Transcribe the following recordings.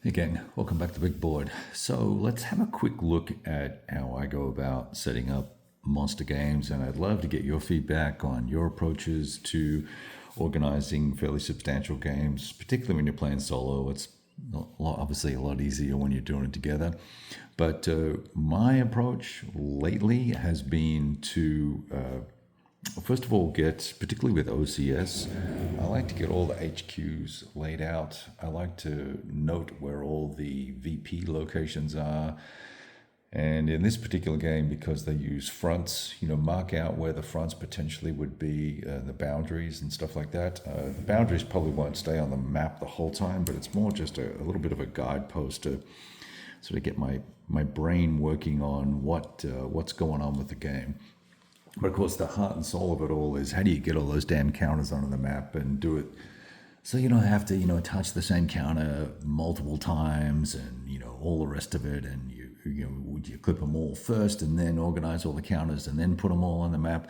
Hey gang, welcome back to Big Board. So let's have a quick look at how I go about setting up monster games, and I'd love to get your feedback on your approaches to organizing fairly substantial games, particularly when you're playing solo. It's obviously a lot easier when you're doing it together. But my approach lately has been to first of all, particularly with OCS, I like to get all the HQs laid out. I like to note where all the VP locations are. And in this particular game, because they use fronts, mark out where the fronts potentially would be, the boundaries and stuff like that. The boundaries probably won't stay on the map the whole time, but it's more just a little bit of a guidepost to sort of get my brain working on what's going on with the game. But of course, the heart and soul of it all is how do you get all those damn counters onto the map and do it so you don't have to, touch the same counter multiple times and, all the rest of it. And you clip them all first and then organize all the counters and then put them all on the map.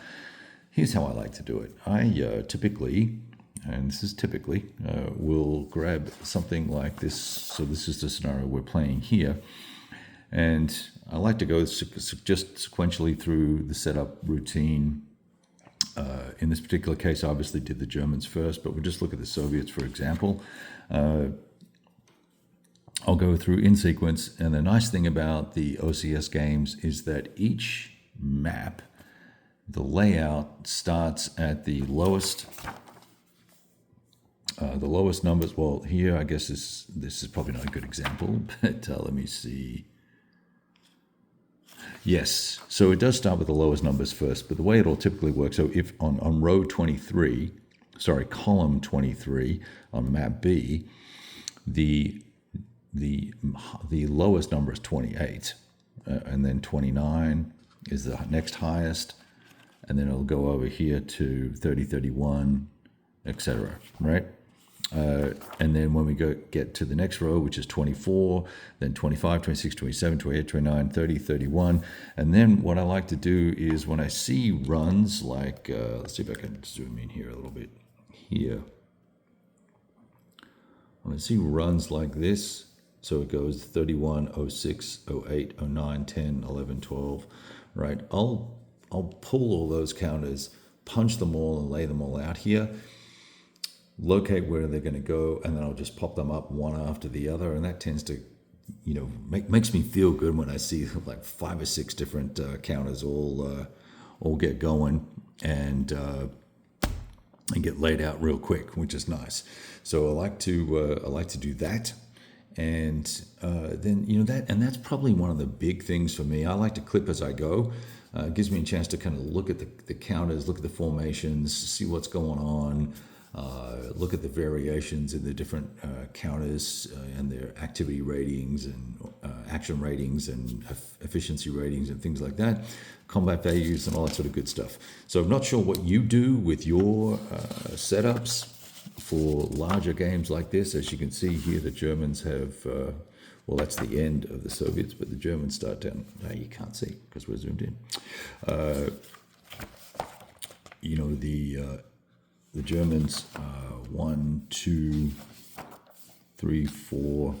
Here's how I like to do it. I typically, and this is typically, will grab something like this. So this is the scenario we're playing here. And I like to go just sequentially through the setup routine. In this particular case, I obviously did the Germans first, but we'll just look at the Soviets, for example. I'll go through in sequence. And the nice thing about the OCS games is that each map, the layout starts at the lowest numbers. Well, here, I guess this is probably not a good example, but let me see. Yes, so it does start with the lowest numbers first, but the way it'll typically work, so if on row 23, column 23 on map B, the lowest number is 28, and then 29 is the next highest, and then it'll go over here to 30, 31, etc., right? And then when we get to the next row, which is 24, then 25, 26, 27, 28, 29, 30, 31. And then what I like to do is when I see runs like, let's see if I can zoom in here a little bit here. When I see runs like this, so it goes 31, 06, 08, 09, 10, 11, 12, right? I'll pull all those counters, punch them all and lay them all out here, locate where they're going to go, and then I'll just pop them up one after the other. And that tends to, makes me feel good when I see like 5 or 6 different counters all get going and get laid out real quick, which is nice. So I like to do that. And then, that's probably one of the big things for me. I like to clip as I go. It gives me a chance to kind of look at the counters, look at the formations, see what's going on. Look at the variations in the different counters and their activity ratings and action ratings and efficiency ratings and things like that, combat values and all that sort of good stuff. So I'm not sure what you do with your setups for larger games like this. As you can see here, the Germans have, well, that's the end of the Soviets, but the Germans start down. No, you can't see because we're zoomed in. The Germans, 1, 2, 3, 4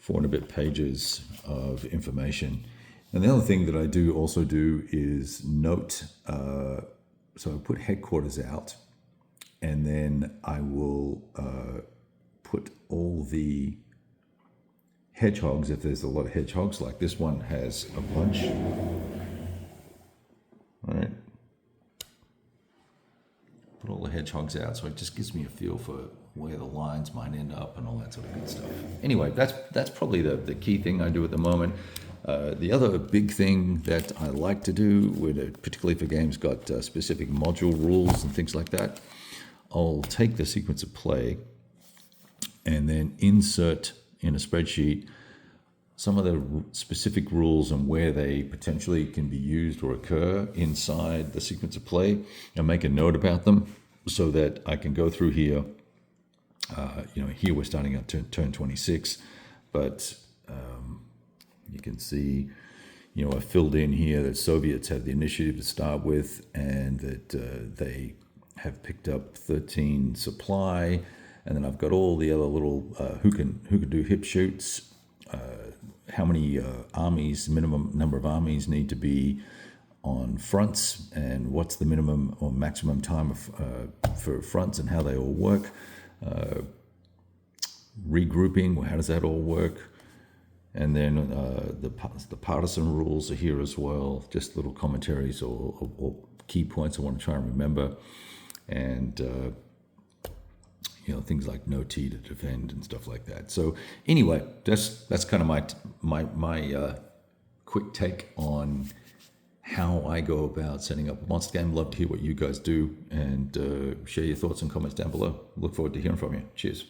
and a bit pages of information. And the other thing that I also do is note, so I put headquarters out, and then I will put all the hedgehogs, if there's a lot of hedgehogs, like this one has a bunch, all right? Put all the hedgehogs out, so it just gives me a feel for where the lines might end up and all that sort of good stuff. Anyway, that's probably the key thing I do at the moment. The other big thing that I like to do, particularly for games got specific module rules and things like that, I'll take the sequence of play and then insert in a spreadsheet some of the specific rules and where they potentially can be used or occur inside the sequence of play, and make a note about them so that I can go through here. Here we're starting at turn 26, but you can see, I filled in here that Soviets have the initiative to start with, and that they have picked up 13 supply, And then I've got all the other little who can do hip shoots, how many armies, minimum number of armies need to be on fronts, and what's the minimum or maximum time for fronts and how they all work. Regrouping, how does that all work? And then the partisan rules are here as well, just little commentaries or key points I want to try and remember. And things like no T to defend and stuff like that. So anyway, that's kind of my quick take on how I go about setting up a monster game. Love to hear what you guys do, and share your thoughts and comments down below. Look forward to hearing from you. Cheers.